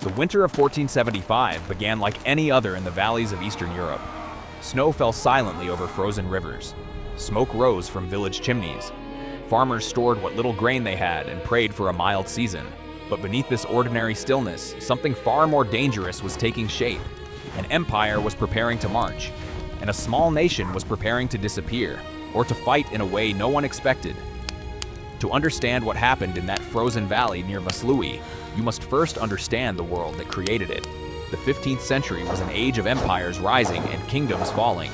The winter of 1475 began like any other in the valleys of Eastern Europe. Snow fell silently over frozen rivers. Smoke rose from village chimneys. Farmers stored what little grain they had and prayed for a mild season. But beneath this ordinary stillness, something far more dangerous was taking shape. An empire was preparing to march, and a small nation was preparing to disappear, or to fight in a way no one expected. To understand what happened in that frozen valley near Vaslui, you must first understand the world that created it. The 15th century was an age of empires rising and kingdoms falling.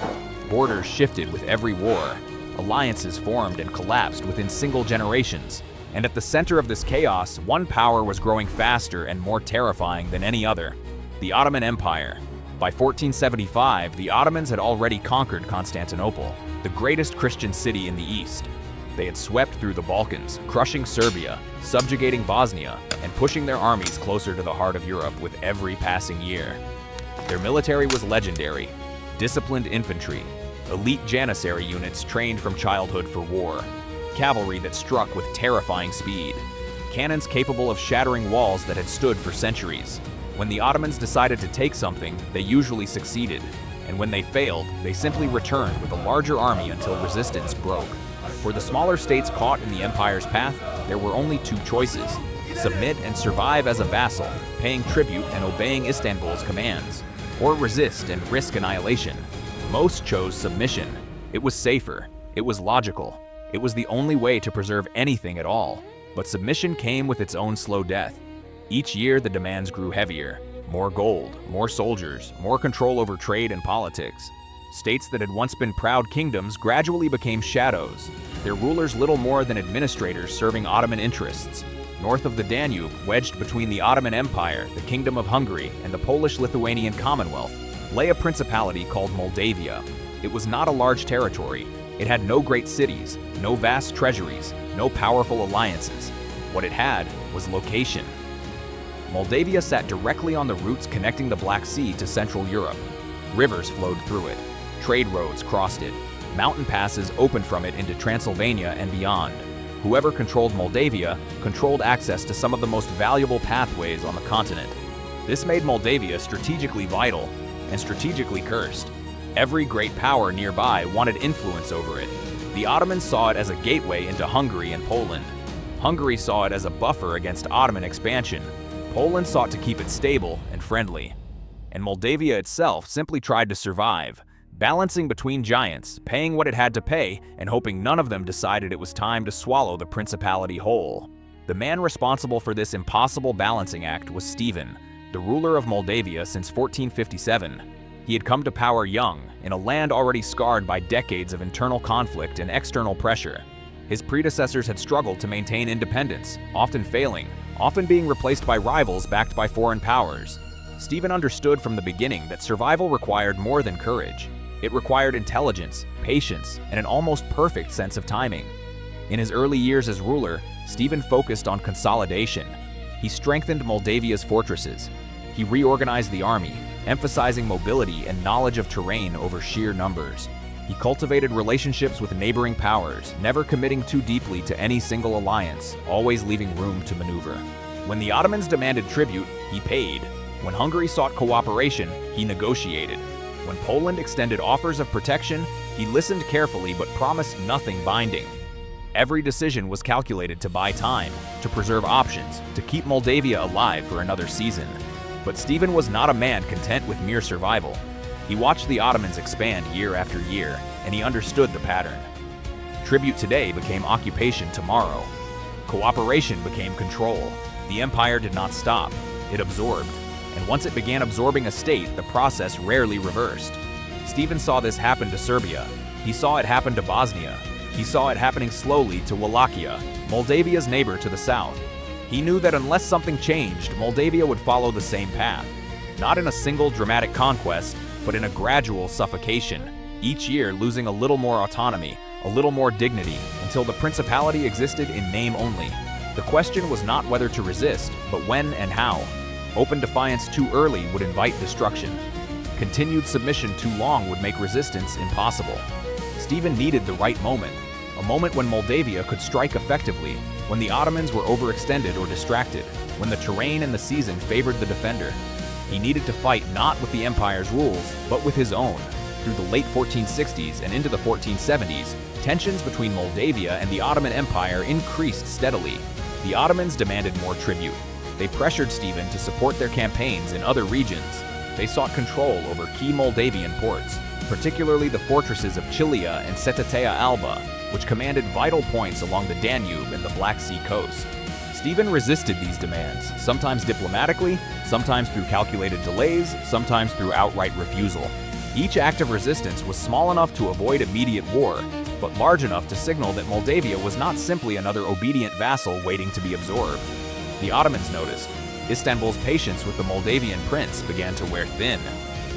Borders shifted with every war. Alliances formed and collapsed within single generations. And at the center of this chaos, one power was growing faster and more terrifying than any other: the Ottoman Empire. By 1475, the Ottomans had already conquered Constantinople, the greatest Christian city in the East. They had swept through the Balkans, crushing Serbia, subjugating Bosnia, and pushing their armies closer to the heart of Europe with every passing year. Their military was legendary: disciplined infantry, elite Janissary units trained from childhood for war, cavalry that struck with terrifying speed, cannons capable of shattering walls that had stood for centuries. When the Ottomans decided to take something, they usually succeeded, and when they failed, they simply returned with a larger army until resistance broke. For the smaller states caught in the empire's path, there were only two choices: submit and survive as a vassal, paying tribute and obeying Istanbul's commands, or resist and risk annihilation. Most chose submission. It was safer, it was logical, it was the only way to preserve anything at all. But submission came with its own slow death. Each year the demands grew heavier: more gold, more soldiers, more control over trade and politics. States that had once been proud kingdoms gradually became shadows, their rulers little more than administrators serving Ottoman interests. North of the Danube, wedged between the Ottoman Empire, the Kingdom of Hungary, and the Polish-Lithuanian Commonwealth, lay a principality called Moldavia. It was not a large territory. It had no great cities, no vast treasuries, no powerful alliances. What it had was location. Moldavia sat directly on the routes connecting the Black Sea to Central Europe. Rivers flowed through it. Trade roads crossed it. Mountain passes opened from it into Transylvania and beyond. Whoever controlled Moldavia controlled access to some of the most valuable pathways on the continent. This made Moldavia strategically vital and strategically cursed. Every great power nearby wanted influence over it. The Ottomans saw it as a gateway into Hungary and Poland. Hungary saw it as a buffer against Ottoman expansion. Poland sought to keep it stable and friendly. And Moldavia itself simply tried to survive, balancing between giants, paying what it had to pay, and hoping none of them decided it was time to swallow the principality whole. The man responsible for this impossible balancing act was Stephen, the ruler of Moldavia since 1457. He had come to power young, in a land already scarred by decades of internal conflict and external pressure. His predecessors had struggled to maintain independence, often failing, often being replaced by rivals backed by foreign powers. Stephen understood from the beginning that survival required more than courage. It required intelligence, patience, and an almost perfect sense of timing. In his early years as ruler, Stephen focused on consolidation. He strengthened Moldavia's fortresses. He reorganized the army, emphasizing mobility and knowledge of terrain over sheer numbers. He cultivated relationships with neighboring powers, never committing too deeply to any single alliance, always leaving room to maneuver. When the Ottomans demanded tribute, he paid. When Hungary sought cooperation, he negotiated. When Poland extended offers of protection, he listened carefully but promised nothing binding. Every decision was calculated to buy time, to preserve options, to keep Moldavia alive for another season. But Stephen was not a man content with mere survival. He watched the Ottomans expand year after year, and he understood the pattern. Tribute today became occupation tomorrow. Cooperation became control. The empire did not stop. It absorbed. And once it began absorbing a state, the process rarely reversed. Stephen saw this happen to Serbia. He saw it happen to Bosnia. He saw it happening slowly to Wallachia, Moldavia's neighbor to the south. He knew that unless something changed, Moldavia would follow the same path. Not in a single dramatic conquest, but in a gradual suffocation, each year losing a little more autonomy, a little more dignity, until the principality existed in name only. The question was not whether to resist, but when and how. Open defiance too early would invite destruction. Continued submission too long would make resistance impossible. Stephen needed the right moment, a moment when Moldavia could strike effectively, when the Ottomans were overextended or distracted, when the terrain and the season favored the defender. He needed to fight not with the empire's rules, but with his own. Through the late 1460s and into the 1470s, tensions between Moldavia and the Ottoman Empire increased steadily. The Ottomans demanded more tribute. They pressured Stephen to support their campaigns in other regions. They sought control over key Moldavian ports, particularly the fortresses of Chilia and Cetatea Alba, which commanded vital points along the Danube and the Black Sea coast. Stephen resisted these demands, sometimes diplomatically, sometimes through calculated delays, sometimes through outright refusal. Each act of resistance was small enough to avoid immediate war, but large enough to signal that Moldavia was not simply another obedient vassal waiting to be absorbed. The Ottomans noticed. Istanbul's patience with the Moldavian prince began to wear thin.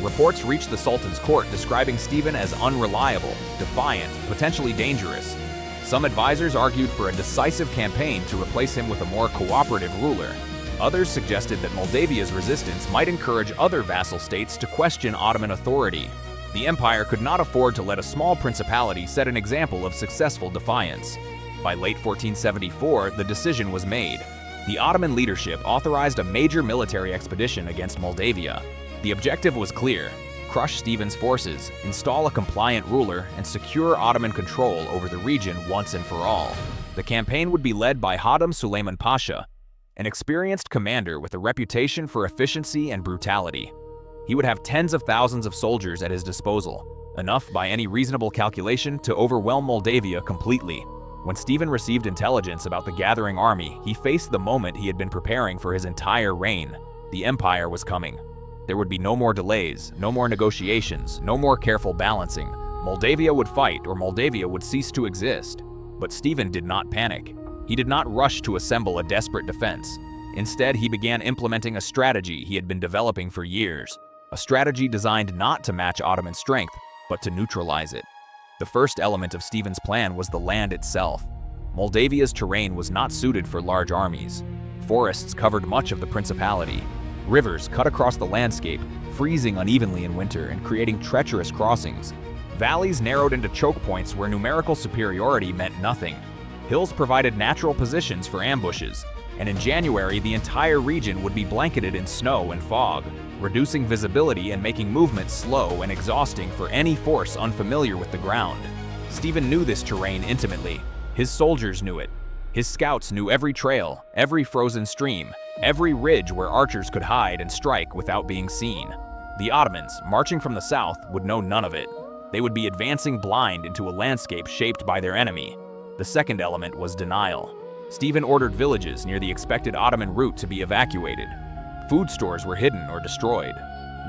Reports reached the Sultan's court describing Stephen as unreliable, defiant, potentially dangerous. Some advisors argued for a decisive campaign to replace him with a more cooperative ruler. Others suggested that Moldavia's resistance might encourage other vassal states to question Ottoman authority. The empire could not afford to let a small principality set an example of successful defiance. By late 1474, the decision was made. The Ottoman leadership authorized a major military expedition against Moldavia. The objective was clear: crush Stephen's forces, install a compliant ruler, and secure Ottoman control over the region once and for all. The campaign would be led by Hatem Süleyman Pasha, an experienced commander with a reputation for efficiency and brutality. He would have tens of thousands of soldiers at his disposal, enough by any reasonable calculation to overwhelm Moldavia completely. When Stephen received intelligence about the gathering army, he faced the moment he had been preparing for his entire reign. The empire was coming. There would be no more delays, no more negotiations, no more careful balancing. Moldavia would fight, or Moldavia would cease to exist. But Stephen did not panic. He did not rush to assemble a desperate defense. Instead, he began implementing a strategy he had been developing for years. A strategy designed not to match Ottoman strength, but to neutralize it. The first element of Stephen's plan was the land itself. Moldavia's terrain was not suited for large armies. Forests covered much of the principality. Rivers cut across the landscape, freezing unevenly in winter and creating treacherous crossings. Valleys narrowed into choke points where numerical superiority meant nothing. Hills provided natural positions for ambushes, and in January the entire region would be blanketed in snow and fog, reducing visibility and making movement slow and exhausting for any force unfamiliar with the ground. Stephen knew this terrain intimately. His soldiers knew it. His scouts knew every trail, every frozen stream, every ridge where archers could hide and strike without being seen. The Ottomans, marching from the south, would know none of it. They would be advancing blind into a landscape shaped by their enemy. The second element was denial. Stephen ordered villages near the expected Ottoman route to be evacuated. Food stores were hidden or destroyed.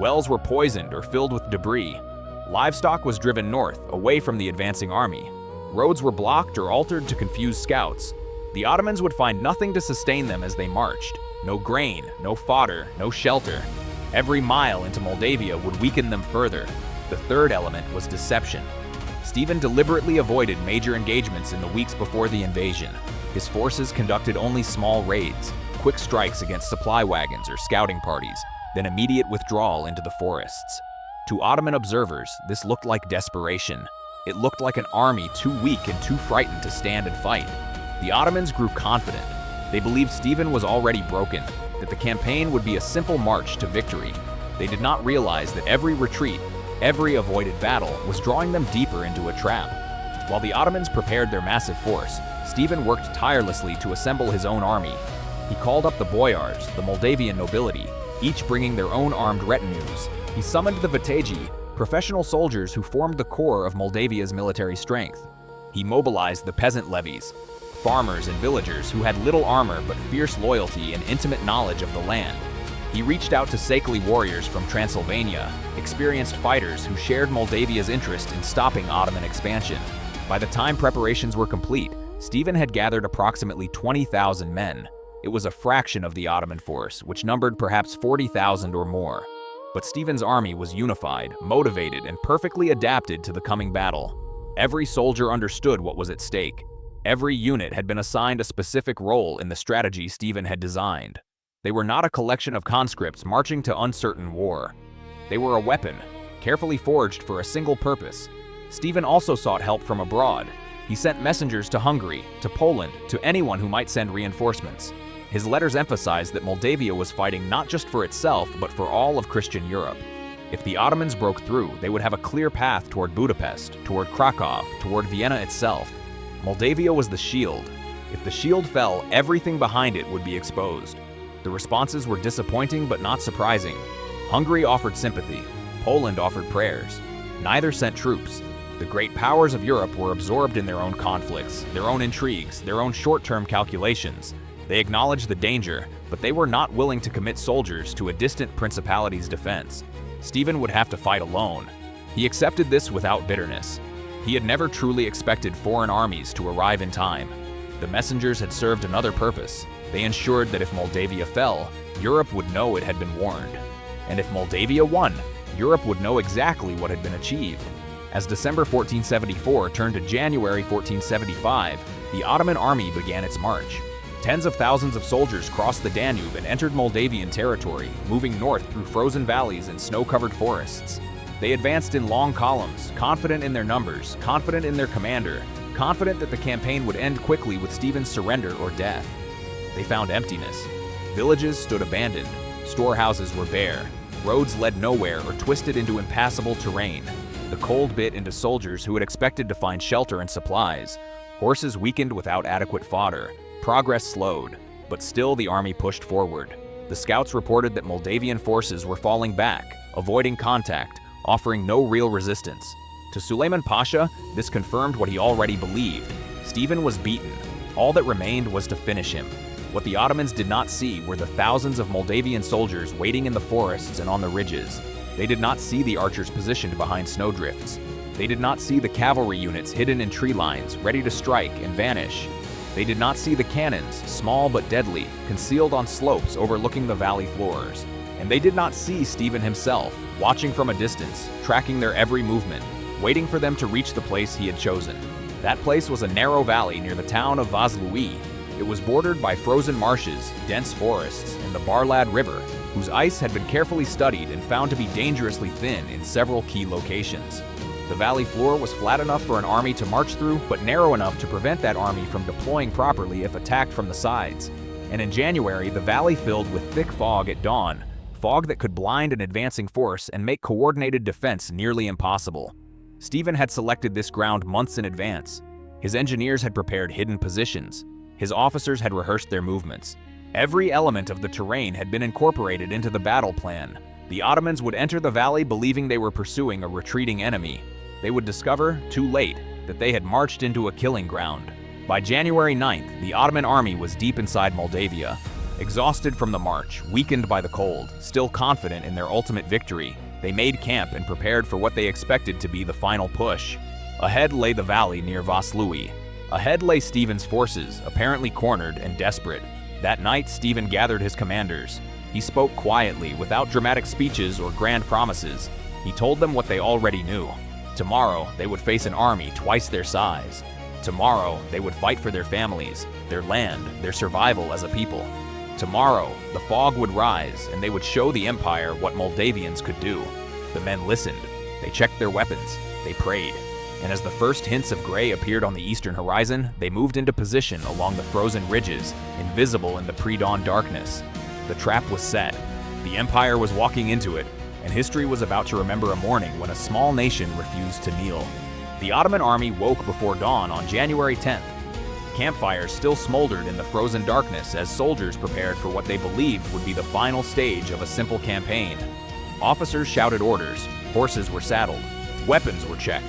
Wells were poisoned or filled with debris. Livestock was driven north, away from the advancing army. Roads were blocked or altered to confuse scouts. The Ottomans would find nothing to sustain them as they marched. No grain, no fodder, no shelter. Every mile into Moldavia would weaken them further. The third element was deception. Stephen deliberately avoided major engagements in the weeks before the invasion. His forces conducted only small raids, quick strikes against supply wagons or scouting parties, then immediate withdrawal into the forests. To Ottoman observers, this looked like desperation. It looked like an army too weak and too frightened to stand and fight. The Ottomans grew confident. They believed Stephen was already broken, that the campaign would be a simple march to victory. They did not realize that every retreat, every avoided battle, was drawing them deeper into a trap. While the Ottomans prepared their massive force, Stephen worked tirelessly to assemble his own army. He called up the boyars, the Moldavian nobility, each bringing their own armed retinues. He summoned the vitaji, professional soldiers who formed the core of Moldavia's military strength. He mobilized the peasant levies, farmers and villagers who had little armor but fierce loyalty and intimate knowledge of the land. He reached out to Sakli warriors from Transylvania, experienced fighters who shared Moldavia's interest in stopping Ottoman expansion. By the time preparations were complete, Stephen had gathered approximately 20,000 men. It was a fraction of the Ottoman force, which numbered perhaps 40,000 or more. But Stephen's army was unified, motivated, and perfectly adapted to the coming battle. Every soldier understood what was at stake. Every unit had been assigned a specific role in the strategy Stephen had designed. They were not a collection of conscripts marching to uncertain war. They were a weapon, carefully forged for a single purpose. Stephen also sought help from abroad. He sent messengers to Hungary, to Poland, to anyone who might send reinforcements. His letters emphasized that Moldavia was fighting not just for itself, but for all of Christian Europe. If the Ottomans broke through, they would have a clear path toward Budapest, toward Krakow, toward Vienna itself. Moldavia was the shield. If the shield fell, everything behind it would be exposed. The responses were disappointing but not surprising. Hungary offered sympathy. Poland offered prayers. Neither sent troops. The great powers of Europe were absorbed in their own conflicts, their own intrigues, their own short-term calculations. They acknowledged the danger, but they were not willing to commit soldiers to a distant principality's defense. Stephen would have to fight alone. He accepted this without bitterness. He had never truly expected foreign armies to arrive in time. The messengers had served another purpose. They ensured that if Moldavia fell, Europe would know it had been warned. And if Moldavia won, Europe would know exactly what had been achieved. As December 1474 turned to January 1475, the Ottoman army began its march. Tens of thousands of soldiers crossed the Danube and entered Moldavian territory, moving north through frozen valleys and snow-covered forests. They advanced in long columns, confident in their numbers, confident in their commander, confident that the campaign would end quickly with Stephen's surrender or death. They found emptiness. Villages stood abandoned. Storehouses were bare. Roads led nowhere or twisted into impassable terrain. The cold bit into soldiers who had expected to find shelter and supplies. Horses weakened without adequate fodder. Progress slowed, but still the army pushed forward. The scouts reported that Moldavian forces were falling back, avoiding contact, offering no real resistance. To Suleiman Pasha, this confirmed what he already believed. Stephen was beaten. All that remained was to finish him. What the Ottomans did not see were the thousands of Moldavian soldiers waiting in the forests and on the ridges. They did not see the archers positioned behind snowdrifts. They did not see the cavalry units hidden in tree lines, ready to strike and vanish. They did not see the cannons, small but deadly, concealed on slopes overlooking the valley floors. And they did not see Stephen himself, watching from a distance, tracking their every movement, waiting for them to reach the place he had chosen. That place was a narrow valley near the town of Vaslui. It was bordered by frozen marshes, dense forests, and the Barlad River, whose ice had been carefully studied and found to be dangerously thin in several key locations. The valley floor was flat enough for an army to march through, but narrow enough to prevent that army from deploying properly if attacked from the sides. And in January, the valley filled with thick fog at dawn, fog that could blind an advancing force and make coordinated defense nearly impossible. Stephen had selected this ground months in advance. His engineers had prepared hidden positions. His officers had rehearsed their movements. Every element of the terrain had been incorporated into the battle plan. The Ottomans would enter the valley believing they were pursuing a retreating enemy. They would discover, too late, that they had marched into a killing ground. By January 9th, the Ottoman army was deep inside Moldavia. Exhausted from the march, weakened by the cold, still confident in their ultimate victory, they made camp and prepared for what they expected to be the final push. Ahead lay the valley near Vaslui. Ahead lay Stephen's forces, apparently cornered and desperate. That night, Stephen gathered his commanders. He spoke quietly, without dramatic speeches or grand promises. He told them what they already knew. Tomorrow, they would face an army twice their size. Tomorrow, they would fight for their families, their land, their survival as a people. Tomorrow, the fog would rise, and they would show the empire what Moldavians could do. The men listened. They checked their weapons. They prayed. And as the first hints of gray appeared on the eastern horizon, they moved into position along the frozen ridges, invisible in the pre-dawn darkness. The trap was set. The empire was walking into it, and history was about to remember a morning when a small nation refused to kneel. The Ottoman army woke before dawn on January 10th. Campfires still smoldered in the frozen darkness as soldiers prepared for what they believed would be the final stage of a simple campaign. Officers shouted orders, horses were saddled, weapons were checked.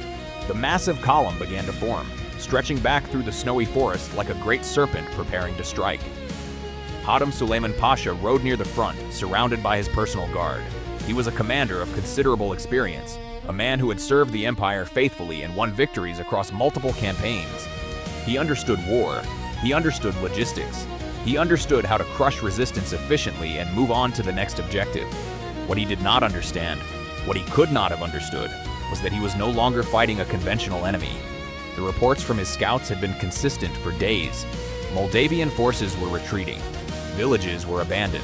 The massive column began to form, stretching back through the snowy forest like a great serpent preparing to strike. Hatem Suleiman Pasha rode near the front, surrounded by his personal guard. He was a commander of considerable experience, a man who had served the empire faithfully and won victories across multiple campaigns. He understood war. He understood logistics. He understood how to crush resistance efficiently and move on to the next objective. What he did not understand, what he could not have understood, was that he was no longer fighting a conventional enemy. The reports from his scouts had been consistent for days. Moldavian forces were retreating. Villages were abandoned.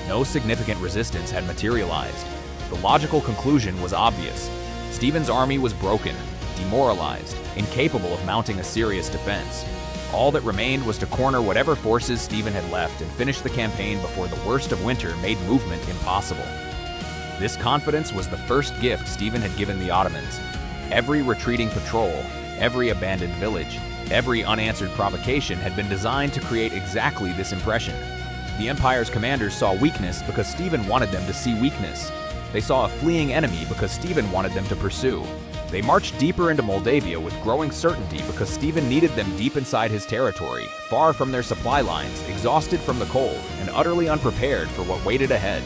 No significant resistance had materialized. The logical conclusion was obvious. Stephen's army was broken, demoralized, incapable of mounting a serious defense. All that remained was to corner whatever forces Stephen had left and finish the campaign before the worst of winter made movement impossible. This confidence was the first gift Stephen had given the Ottomans. Every retreating patrol, every abandoned village, every unanswered provocation had been designed to create exactly this impression. The Empire's commanders saw weakness because Stephen wanted them to see weakness. They saw a fleeing enemy because Stephen wanted them to pursue. They marched deeper into Moldavia with growing certainty because Stephen needed them deep inside his territory, far from their supply lines, exhausted from the cold, and utterly unprepared for what waited ahead.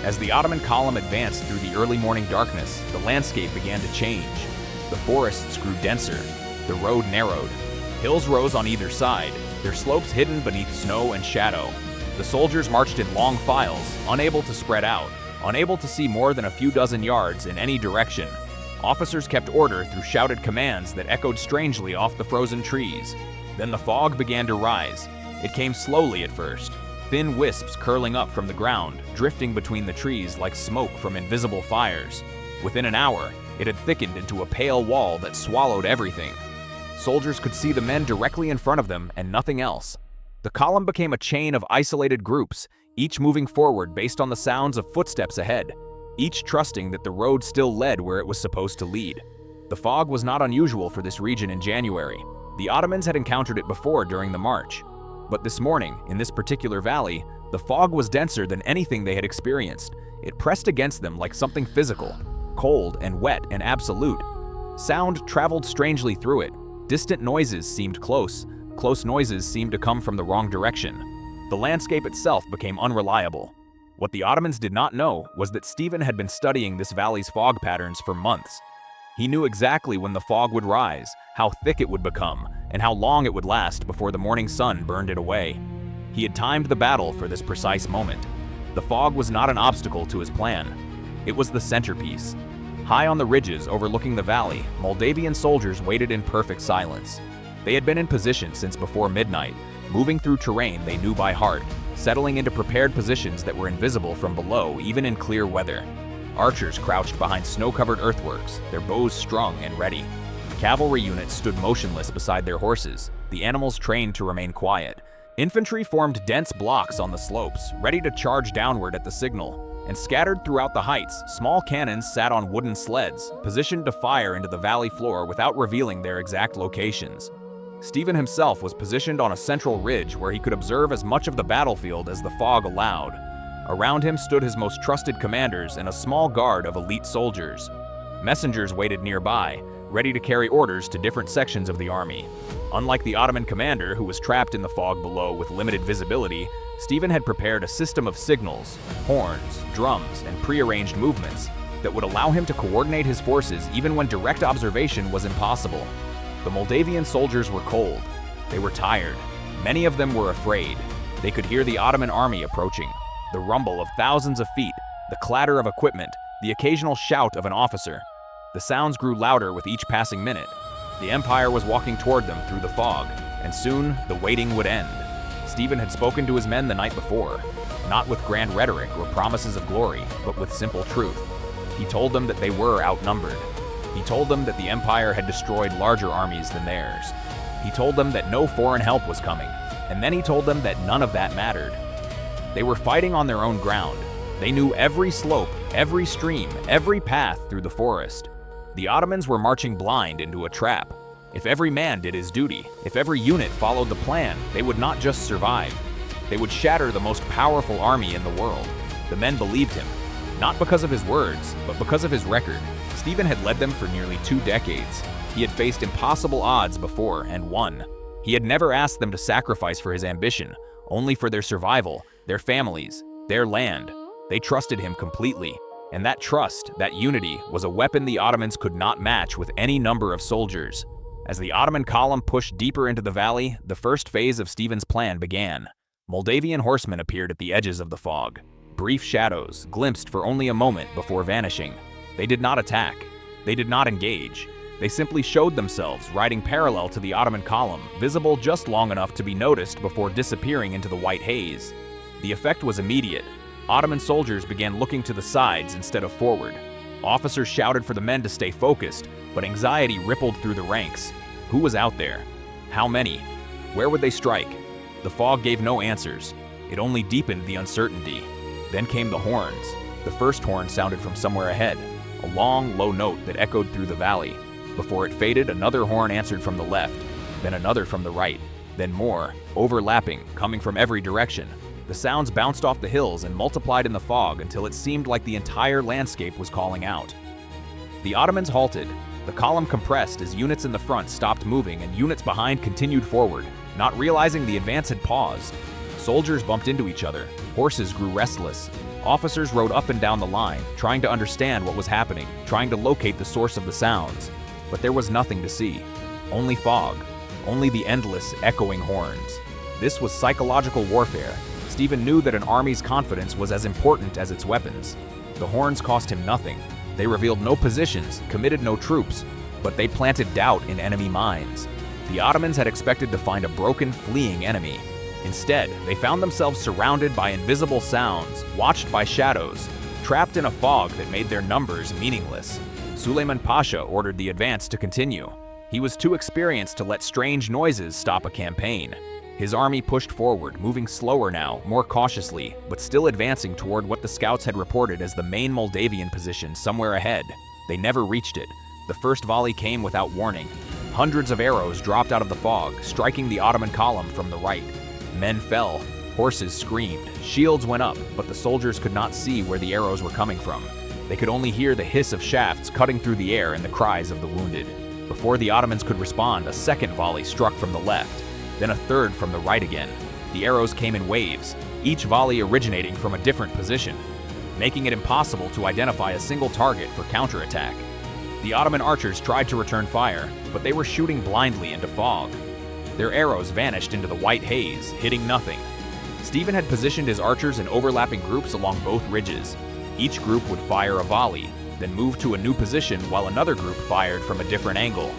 As the Ottoman column advanced through the early morning darkness, the landscape began to change. The forests grew denser. The road narrowed. Hills rose on either side, their slopes hidden beneath snow and shadow. The soldiers marched in long files, unable to spread out, unable to see more than a few dozen yards in any direction. Officers kept order through shouted commands that echoed strangely off the frozen trees. Then the fog began to rise. It came slowly at first, thin wisps curling up from the ground, drifting between the trees like smoke from invisible fires. Within an hour, it had thickened into a pale wall that swallowed everything. Soldiers could see the men directly in front of them and nothing else. The column became a chain of isolated groups, each moving forward based on the sounds of footsteps ahead, each trusting that the road still led where it was supposed to lead. The fog was not unusual for this region in January. The Ottomans had encountered it before during the march. But this morning, in this particular valley, the fog was denser than anything they had experienced. It pressed against them like something physical, cold and wet and absolute. Sound traveled strangely through it. Distant noises seemed close. Close noises seemed to come from the wrong direction. The landscape itself became unreliable. What the Ottomans did not know was that Stephen had been studying this valley's fog patterns for months. He knew exactly when the fog would rise, how thick it would become, and how long it would last before the morning sun burned it away. He had timed the battle for this precise moment. The fog was not an obstacle to his plan. It was the centerpiece. High on the ridges overlooking the valley, Moldavian soldiers waited in perfect silence. They had been in position since before midnight, moving through terrain they knew by heart, settling into prepared positions that were invisible from below even in clear weather. Archers crouched behind snow-covered earthworks, their bows strung and ready. Cavalry units stood motionless beside their horses, the animals trained to remain quiet. Infantry formed dense blocks on the slopes, ready to charge downward at the signal. And scattered throughout the heights, small cannons sat on wooden sleds, positioned to fire into the valley floor without revealing their exact locations. Stephen himself was positioned on a central ridge where he could observe as much of the battlefield as the fog allowed. Around him stood his most trusted commanders and a small guard of elite soldiers. Messengers waited nearby, ready to carry orders to different sections of the army. Unlike the Ottoman commander, who was trapped in the fog below with limited visibility, Stephen had prepared a system of signals, horns, drums, and prearranged movements that would allow him to coordinate his forces even when direct observation was impossible. The Moldavian soldiers were cold. They were tired. Many of them were afraid. They could hear the Ottoman army approaching, the rumble of thousands of feet, the clatter of equipment, the occasional shout of an officer. The sounds grew louder with each passing minute. The Empire was walking toward them through the fog, and soon the waiting would end. Stephen had spoken to his men the night before, not with grand rhetoric or promises of glory, but with simple truth. He told them that they were outnumbered. He told them that the Empire had destroyed larger armies than theirs. He told them that no foreign help was coming, and then he told them that none of that mattered. They were fighting on their own ground. They knew every slope, every stream, every path through the forest. The Ottomans were marching blind into a trap. If every man did his duty, if every unit followed the plan, they would not just survive. They would shatter the most powerful army in the world. The men believed him, not because of his words, but because of his record. Stephen had led them for nearly 2 decades. He had faced impossible odds before and won. He had never asked them to sacrifice for his ambition, only for their survival, their families, their land. They trusted him completely. And that trust, that unity, was a weapon the Ottomans could not match with any number of soldiers. As the Ottoman column pushed deeper into the valley, the first phase of Stephen's plan began. Moldavian horsemen appeared at the edges of the fog. Brief shadows, glimpsed for only a moment before vanishing. They did not attack. They did not engage. They simply showed themselves, riding parallel to the Ottoman column, visible just long enough to be noticed before disappearing into the white haze. The effect was immediate. Ottoman soldiers began looking to the sides instead of forward. Officers shouted for the men to stay focused, but anxiety rippled through the ranks. Who was out there? How many? Where would they strike? The fog gave no answers. It only deepened the uncertainty. Then came the horns. The first horn sounded from somewhere ahead, a long, low note that echoed through the valley. Before it faded, another horn answered from the left, then another from the right, then more, overlapping, coming from every direction. The sounds bounced off the hills and multiplied in the fog until it seemed like the entire landscape was calling out. The Ottomans halted. The column compressed as units in the front stopped moving and units behind continued forward, not realizing the advance had paused. Soldiers bumped into each other. Horses grew restless. Officers rode up and down the line, trying to understand what was happening, trying to locate the source of the sounds. But there was nothing to see. Only fog. Only the endless, echoing horns. This was psychological warfare. Stephen knew that an army's confidence was as important as its weapons. The horns cost him nothing. They revealed no positions, committed no troops, but they planted doubt in enemy minds. The Ottomans had expected to find a broken, fleeing enemy. Instead, they found themselves surrounded by invisible sounds, watched by shadows, trapped in a fog that made their numbers meaningless. Suleiman Pasha ordered the advance to continue. He was too experienced to let strange noises stop a campaign. His army pushed forward, moving slower now, more cautiously, but still advancing toward what the scouts had reported as the main Moldavian position somewhere ahead. They never reached it. The first volley came without warning. Hundreds of arrows dropped out of the fog, striking the Ottoman column from the right. Men fell, horses screamed, shields went up, but the soldiers could not see where the arrows were coming from. They could only hear the hiss of shafts cutting through the air and the cries of the wounded. Before the Ottomans could respond, a second volley struck from the left, then a third from the right again. The arrows came in waves, each volley originating from a different position, making it impossible to identify a single target for counterattack. The Ottoman archers tried to return fire, but they were shooting blindly into fog. Their arrows vanished into the white haze, hitting nothing. Stephen had positioned his archers in overlapping groups along both ridges. Each group would fire a volley, then move to a new position while another group fired from a different angle.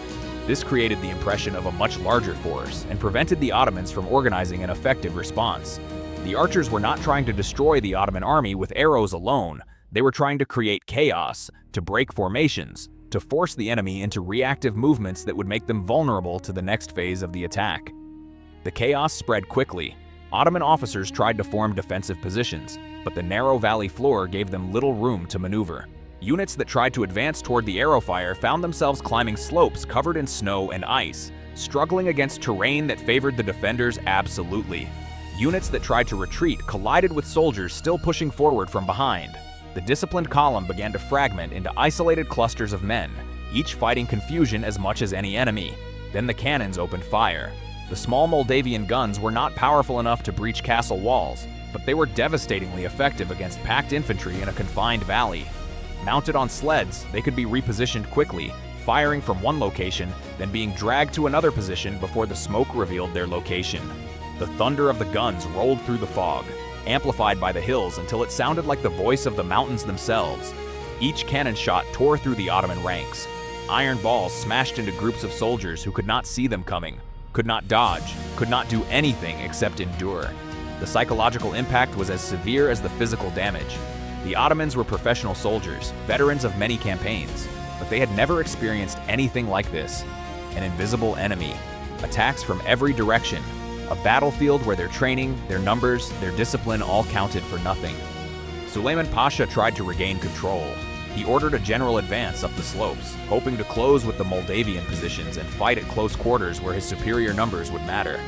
This created the impression of a much larger force and prevented the Ottomans from organizing an effective response. The archers were not trying to destroy the Ottoman army with arrows alone. They were trying to create chaos, to break formations, to force the enemy into reactive movements that would make them vulnerable to the next phase of the attack. The chaos spread quickly. Ottoman officers tried to form defensive positions, but the narrow valley floor gave them little room to maneuver. Units that tried to advance toward the arrow fire found themselves climbing slopes covered in snow and ice, struggling against terrain that favored the defenders absolutely. Units that tried to retreat collided with soldiers still pushing forward from behind. The disciplined column began to fragment into isolated clusters of men, each fighting confusion as much as any enemy. Then the cannons opened fire. The small Moldavian guns were not powerful enough to breach castle walls, but they were devastatingly effective against packed infantry in a confined valley. Mounted on sleds, they could be repositioned quickly, firing from one location, then being dragged to another position before the smoke revealed their location. The thunder of the guns rolled through the fog, amplified by the hills until it sounded like the voice of the mountains themselves. Each cannon shot tore through the Ottoman ranks. Iron balls smashed into groups of soldiers who could not see them coming, could not dodge, could not do anything except endure. The psychological impact was as severe as the physical damage. The Ottomans were professional soldiers, veterans of many campaigns, but they had never experienced anything like this. An invisible enemy, attacks from every direction, a battlefield where their training, their numbers, their discipline all counted for nothing. Suleiman Pasha tried to regain control. He ordered a general advance up the slopes, hoping to close with the Moldavian positions and fight at close quarters where his superior numbers would matter.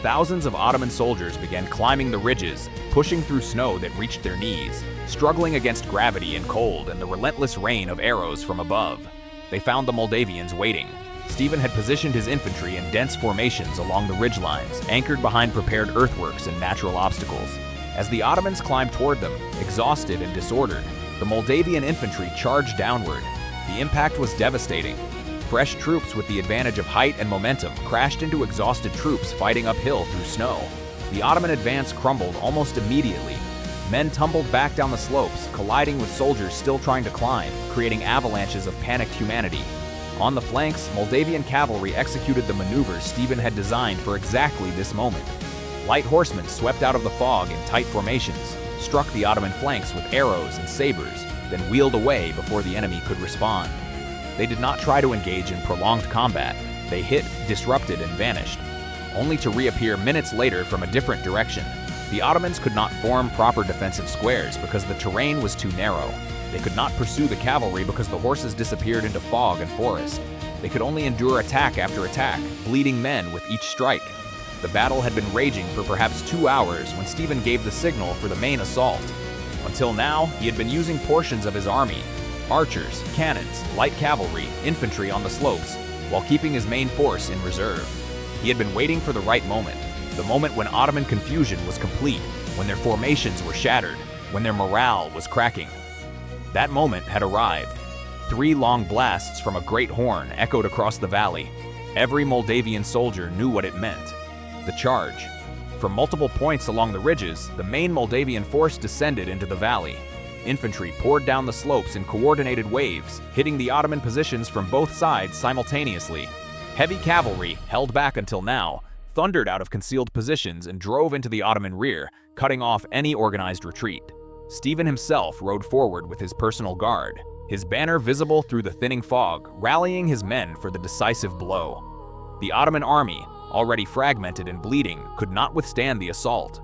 Thousands of Ottoman soldiers began climbing the ridges, pushing through snow that reached their knees, struggling against gravity and cold and the relentless rain of arrows from above. They found the Moldavians waiting. Stephen had positioned his infantry in dense formations along the ridgelines, anchored behind prepared earthworks and natural obstacles. As the Ottomans climbed toward them, exhausted and disordered, the Moldavian infantry charged downward. The impact was devastating. Fresh troops with the advantage of height and momentum crashed into exhausted troops fighting uphill through snow. The Ottoman advance crumbled almost immediately. Men tumbled back down the slopes, colliding with soldiers still trying to climb, creating avalanches of panicked humanity. On the flanks, Moldavian cavalry executed the maneuvers Stephen had designed for exactly this moment. Light horsemen swept out of the fog in tight formations, struck the Ottoman flanks with arrows and sabers, then wheeled away before the enemy could respond. They did not try to engage in prolonged combat. They hit, disrupted, and vanished. only to reappear minutes later from a different direction. The Ottomans could not form proper defensive squares because the terrain was too narrow. They could not pursue the cavalry because the horses disappeared into fog and forest. They could only endure attack after attack, bleeding men with each strike. The battle had been raging for perhaps 2 hours when Stephen gave the signal for the main assault. Until now, he had been using portions of his army, archers, cannons, light cavalry, infantry on the slopes, while keeping his main force in reserve. He had been waiting for the right moment, the moment when Ottoman confusion was complete, when their formations were shattered, when their morale was cracking. That moment had arrived. 3 long blasts from a great horn echoed across the valley. Every Moldavian soldier knew what it meant. The charge. From multiple points along the ridges, the main Moldavian force descended into the valley. Infantry poured down the slopes in coordinated waves, hitting the Ottoman positions from both sides simultaneously. Heavy cavalry, held back until now, thundered out of concealed positions and drove into the Ottoman rear, cutting off any organized retreat. Stephen himself rode forward with his personal guard, his banner visible through the thinning fog, rallying his men for the decisive blow. The Ottoman army, already fragmented and bleeding, could not withstand the assault.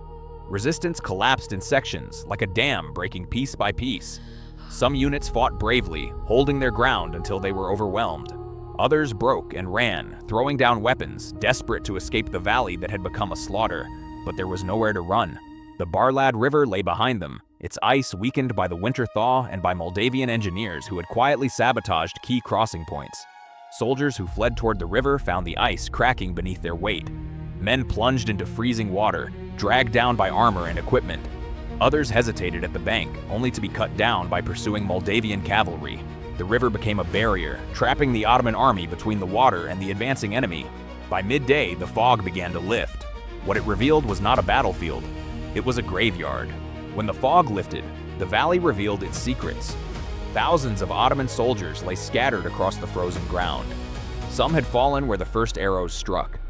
Resistance collapsed in sections, like a dam breaking piece by piece. Some units fought bravely, holding their ground until they were overwhelmed. Others broke and ran, throwing down weapons, desperate to escape the valley that had become a slaughter. But there was nowhere to run. The Barlad River lay behind them, its ice weakened by the winter thaw and by Moldavian engineers who had quietly sabotaged key crossing points. Soldiers who fled toward the river found the ice cracking beneath their weight. Men plunged into freezing water, dragged down by armor and equipment. Others hesitated at the bank, only to be cut down by pursuing Moldavian cavalry. The river became a barrier, trapping the Ottoman army between the water and the advancing enemy. By midday, the fog began to lift. What it revealed was not a battlefield. It was a graveyard. When the fog lifted, the valley revealed its secrets. Thousands of Ottoman soldiers lay scattered across the frozen ground. Some had fallen where the first arrows struck.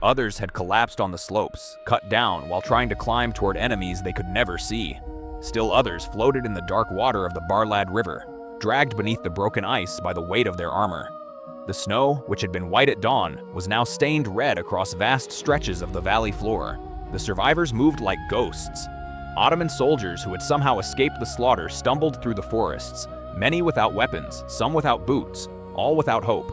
Others had collapsed on the slopes, cut down while trying to climb toward enemies they could never see. Still others floated in the dark water of the Barlad River, dragged beneath the broken ice by the weight of their armor. The snow, which had been white at dawn, was now stained red across vast stretches of the valley floor. The survivors moved like ghosts. Ottoman soldiers who had somehow escaped the slaughter stumbled through the forests, many without weapons, some without boots, all without hope.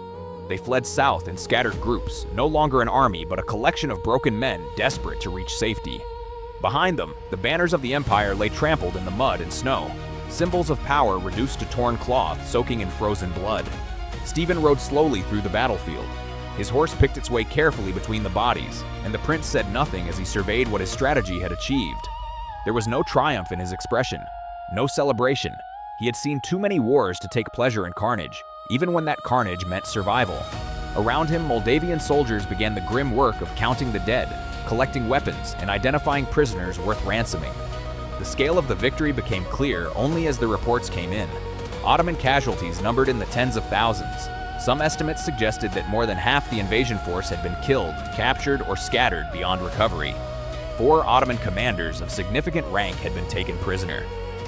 They fled south in scattered groups, no longer an army but a collection of broken men desperate to reach safety. Behind them, the banners of the empire lay trampled in the mud and snow, symbols of power reduced to torn cloth soaking in frozen blood. Stephen rode slowly through the battlefield. His horse picked its way carefully between the bodies, and the prince said nothing as he surveyed what his strategy had achieved. There was no triumph in his expression, no celebration. He had seen too many wars to take pleasure in carnage, even when that carnage meant survival. Around him, Moldavian soldiers began the grim work of counting the dead, collecting weapons, and identifying prisoners worth ransoming. The scale of the victory became clear only as the reports came in. Ottoman casualties numbered in the tens of thousands. Some estimates suggested that more than half the invasion force had been killed, captured, or scattered beyond recovery. 4 Ottoman commanders of significant rank had been taken prisoner.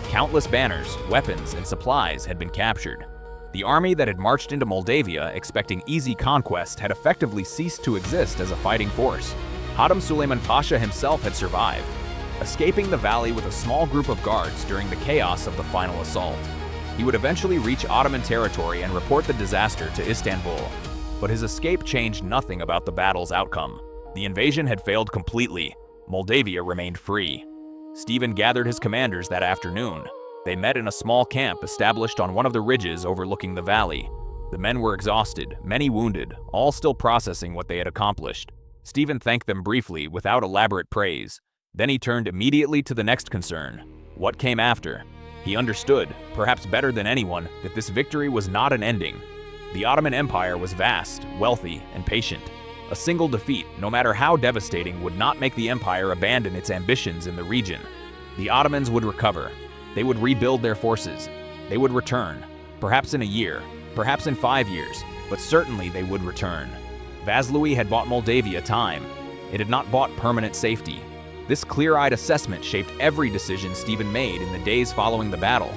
Countless banners, weapons, and supplies had been captured. The army that had marched into Moldavia expecting easy conquest had effectively ceased to exist as a fighting force. Hatem Suleiman Pasha himself had survived, escaping the valley with a small group of guards during the chaos of the final assault. He would eventually reach Ottoman territory and report the disaster to Istanbul. But his escape changed nothing about the battle's outcome. The invasion had failed completely. Moldavia remained free. Stephen gathered his commanders that afternoon. They met in a small camp established on one of the ridges overlooking the valley. The men were exhausted, many wounded, all still processing what they had accomplished. Stephen thanked them briefly without elaborate praise. Then he turned immediately to the next concern. What came after? He understood, perhaps better than anyone, that this victory was not an ending. The Ottoman Empire was vast, wealthy, and patient. A single defeat, no matter how devastating, would not make the empire abandon its ambitions in the region. The Ottomans would recover. They would rebuild their forces. They would return. Perhaps in a year, perhaps in 5 years, but certainly they would return. Vaslui had bought Moldavia time. It had not bought permanent safety. This clear-eyed assessment shaped every decision Stephen made in the days following the battle.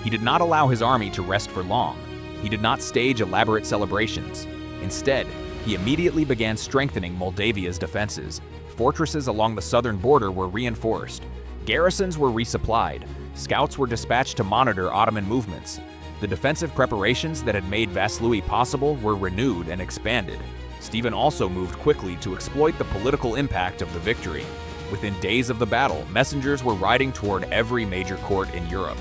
He did not allow his army to rest for long. He did not stage elaborate celebrations. Instead, he he immediately began strengthening Moldavia's defenses. Fortresses along the southern border were reinforced. Garrisons were resupplied. Scouts were dispatched to monitor Ottoman movements. The defensive preparations that had made Vaslui possible were renewed and expanded. Stephen also moved quickly to exploit the political impact of the victory. Within days of the battle, messengers were riding toward every major court in Europe.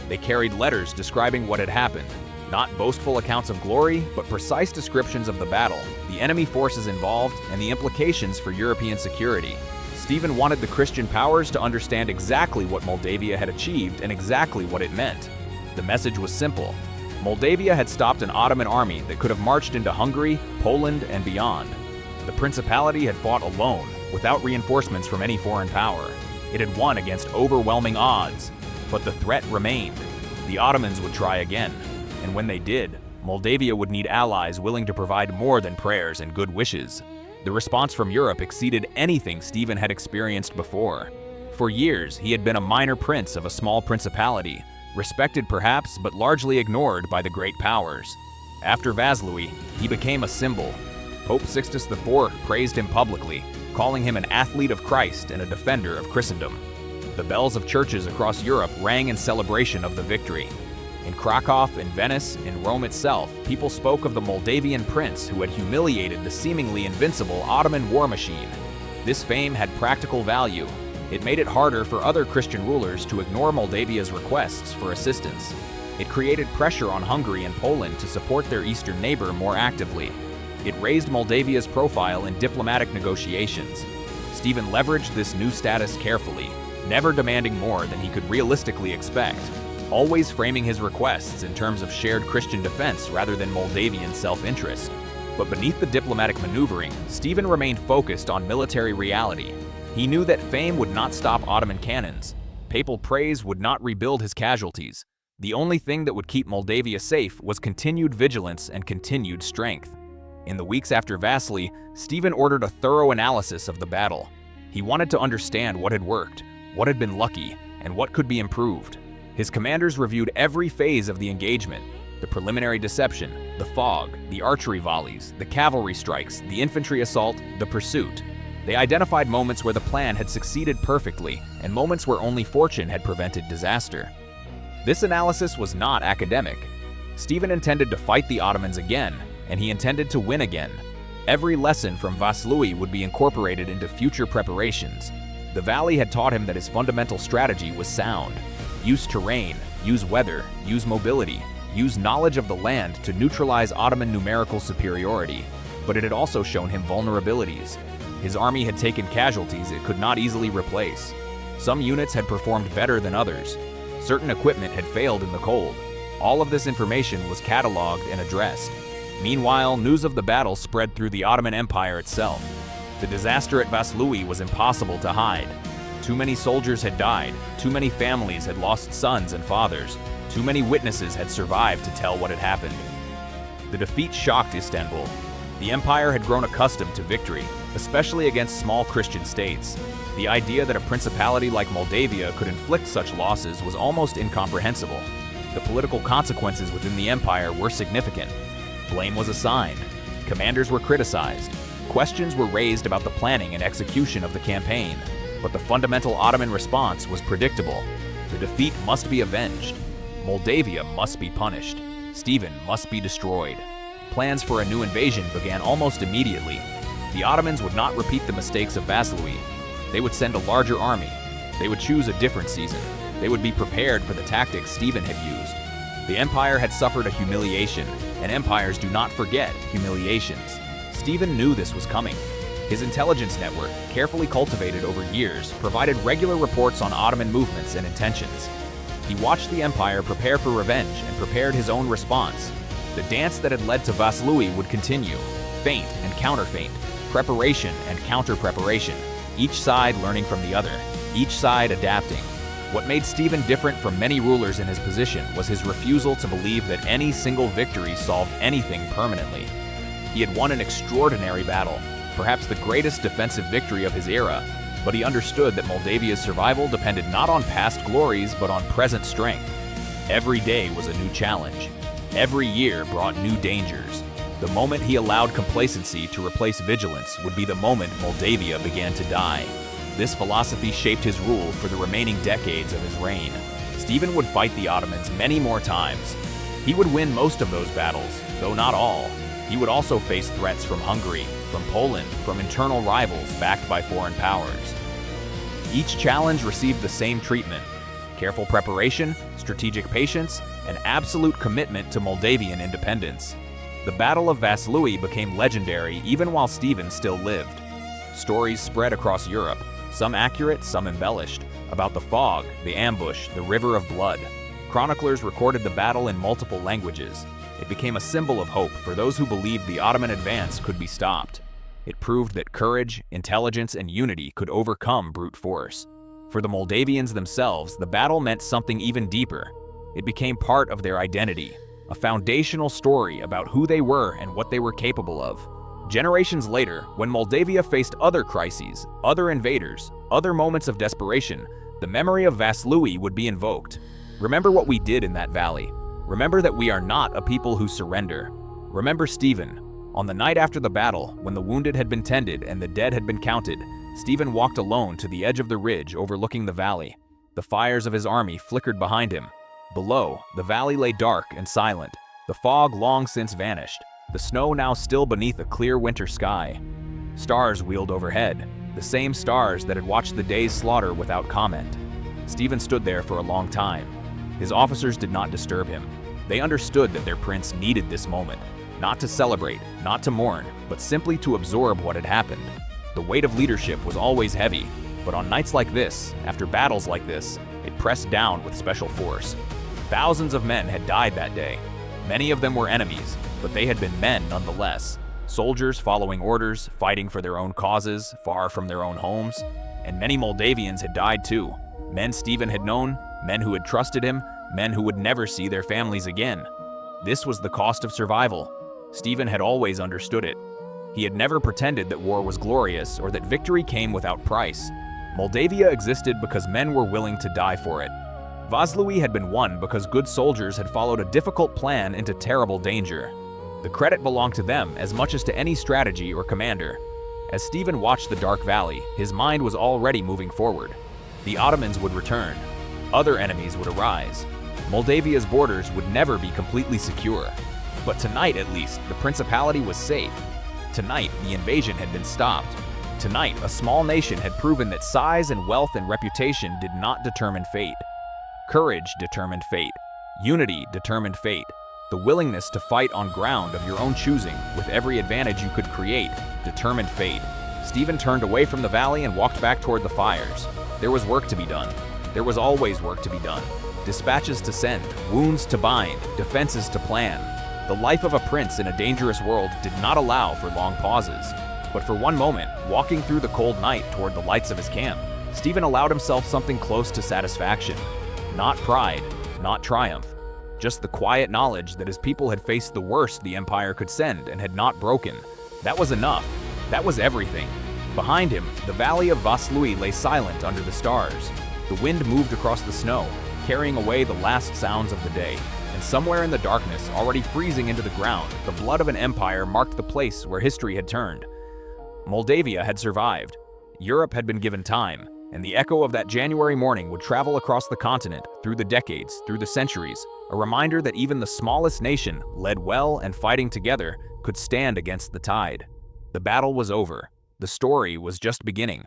They carried letters describing what had happened. Not boastful accounts of glory, but precise descriptions of the battle, the enemy forces involved, and the implications for European security. Stephen wanted the Christian powers to understand exactly what Moldavia had achieved and exactly what it meant. The message was simple. Moldavia had stopped an Ottoman army that could have marched into Hungary, Poland, and beyond. The principality had fought alone, without reinforcements from any foreign power. It had won against overwhelming odds, but the threat remained. The Ottomans would try again, and when they did, Moldavia would need allies willing to provide more than prayers and good wishes. The response from Europe exceeded anything Stephen had experienced before. For years, he had been a minor prince of a small principality, respected perhaps, but largely ignored by the great powers. After Vaslui, he became a symbol. Pope Sixtus IV praised him publicly, calling him an athlete of Christ and a defender of Christendom. The bells of churches across Europe rang in celebration of the victory. In Krakow, in Venice, in Rome itself, people spoke of the Moldavian prince who had humiliated the seemingly invincible Ottoman war machine. This fame had practical value. It made it harder for other Christian rulers to ignore Moldavia's requests for assistance. It created pressure on Hungary and Poland to support their eastern neighbor more actively. It raised Moldavia's profile in diplomatic negotiations. Stephen leveraged this new status carefully, never demanding more than he could realistically expect, always framing his requests in terms of shared Christian defense rather than Moldavian self-interest. But beneath the diplomatic maneuvering, Stephen remained focused on military reality. He knew that fame would not stop Ottoman cannons. Papal praise would not rebuild his casualties. The only thing that would keep Moldavia safe was continued vigilance and continued strength. In the weeks after Vaslui, Stephen ordered a thorough analysis of the battle. He wanted to understand what had worked, what had been lucky, and what could be improved. His commanders reviewed every phase of the engagement: the preliminary deception, the fog, the archery volleys, the cavalry strikes, the infantry assault, the pursuit. They identified moments where the plan had succeeded perfectly and moments where only fortune had prevented disaster. This analysis was not academic. Stephen intended to fight the Ottomans again, and he intended to win again. Every lesson from Vaslui would be incorporated into future preparations. The valley had taught him that his fundamental strategy was sound. Use terrain, use weather, use mobility, use knowledge of the land to neutralize Ottoman numerical superiority. But it had also shown him vulnerabilities. His army had taken casualties it could not easily replace. Some units had performed better than others. Certain equipment had failed in the cold. All of this information was cataloged and addressed. Meanwhile, news of the battle spread through the Ottoman Empire itself. The disaster at Vaslui was impossible to hide. Too many soldiers had died, too many families had lost sons and fathers, too many witnesses had survived to tell what had happened. The defeat shocked Istanbul. The empire had grown accustomed to victory, especially against small Christian states. The idea that a principality like Moldavia could inflict such losses was almost incomprehensible. The political consequences within the empire were significant. Blame was assigned. Commanders were criticized. Questions were raised about the planning and execution of the campaign. But the fundamental Ottoman response was predictable. The defeat must be avenged. Moldavia must be punished. Stephen must be destroyed. Plans for a new invasion began almost immediately. The Ottomans would not repeat the mistakes of Vaslui. They would send a larger army. They would choose a different season. They would be prepared for the tactics Stephen had used. The empire had suffered a humiliation, and empires do not forget humiliations. Stephen knew this was coming. His intelligence network, carefully cultivated over years, provided regular reports on Ottoman movements and intentions. He watched the empire prepare for revenge and prepared his own response. The dance that had led to Vaslui would continue. Feint and counterfeint, preparation and counter-preparation, each side learning from the other, each side adapting. What made Stephen different from many rulers in his position was his refusal to believe that any single victory solved anything permanently. He had won an extraordinary battle, perhaps the greatest defensive victory of his era, but he understood that Moldavia's survival depended not on past glories but on present strength. Every day was a new challenge. Every year brought new dangers. The moment he allowed complacency to replace vigilance would be the moment Moldavia began to die. This philosophy shaped his rule for the remaining decades of his reign. Stephen would fight the Ottomans many more times. He would win most of those battles, though not all. He would also face threats from Hungary, from Poland, from internal rivals backed by foreign powers. Each challenge received the same treatment: careful preparation, strategic patience, and absolute commitment to Moldavian independence. The Battle of Vaslui became legendary even while Stephen still lived. Stories spread across Europe, some accurate, some embellished, about the fog, the ambush, the river of blood. Chroniclers recorded the battle in multiple languages. It became a symbol of hope for those who believed the Ottoman advance could be stopped. It proved that courage, intelligence, and unity could overcome brute force. For the Moldavians themselves, the battle meant something even deeper. It became part of their identity, a foundational story about who they were and what they were capable of. Generations later, when Moldavia faced other crises, other invaders, other moments of desperation, the memory of Vaslui would be invoked. Remember what we did in that valley. Remember that we are not a people who surrender. Remember Stephen. On the night after the battle, when the wounded had been tended and the dead had been counted, Stephen walked alone to the edge of the ridge overlooking the valley. The fires of his army flickered behind him. Below, the valley lay dark and silent, the fog long since vanished, the snow now still beneath a clear winter sky. Stars wheeled overhead, the same stars that had watched the day's slaughter without comment. Stephen stood there for a long time. His officers did not disturb him. They understood that their prince needed this moment, not to celebrate, not to mourn, but simply to absorb what had happened. The weight of leadership was always heavy, but on nights like this, after battles like this, it pressed down with special force. Thousands of men had died that day. Many of them were enemies, but they had been men nonetheless. Soldiers following orders, fighting for their own causes, far from their own homes. And many Moldavians had died too. Men Stephen had known, men who had trusted him, men who would never see their families again. This was the cost of survival. Stephen had always understood it. He had never pretended that war was glorious or that victory came without price. Moldavia existed because men were willing to die for it. Vaslui had been won because good soldiers had followed a difficult plan into terrible danger. The credit belonged to them as much as to any strategy or commander. As Stephen watched the dark valley, his mind was already moving forward. The Ottomans would return. Other enemies would arise. Moldavia's borders would never be completely secure. But tonight, at least, the principality was safe. Tonight, the invasion had been stopped. Tonight, a small nation had proven that size and wealth and reputation did not determine fate. Courage determined fate. Unity determined fate. The willingness to fight on ground of your own choosing, with every advantage you could create, determined fate. Stephen turned away from the valley and walked back toward the fires. There was work to be done. There was always work to be done. Dispatches to send, wounds to bind, defenses to plan. The life of a prince in a dangerous world did not allow for long pauses. But for one moment, walking through the cold night toward the lights of his camp, Stephen allowed himself something close to satisfaction. Not pride, not triumph, just the quiet knowledge that his people had faced the worst the empire could send and had not broken. That was enough. That was everything. Behind him, the valley of Vaslui lay silent under the stars. The wind moved across the snow, carrying away the last sounds of the day. And somewhere in the darkness, already freezing into the ground, the blood of an empire marked the place where history had turned. Moldavia had survived. Europe had been given time, and the echo of that January morning would travel across the continent, through the decades, through the centuries, a reminder that even the smallest nation, led well and fighting together, could stand against the tide. The battle was over. The story was just beginning.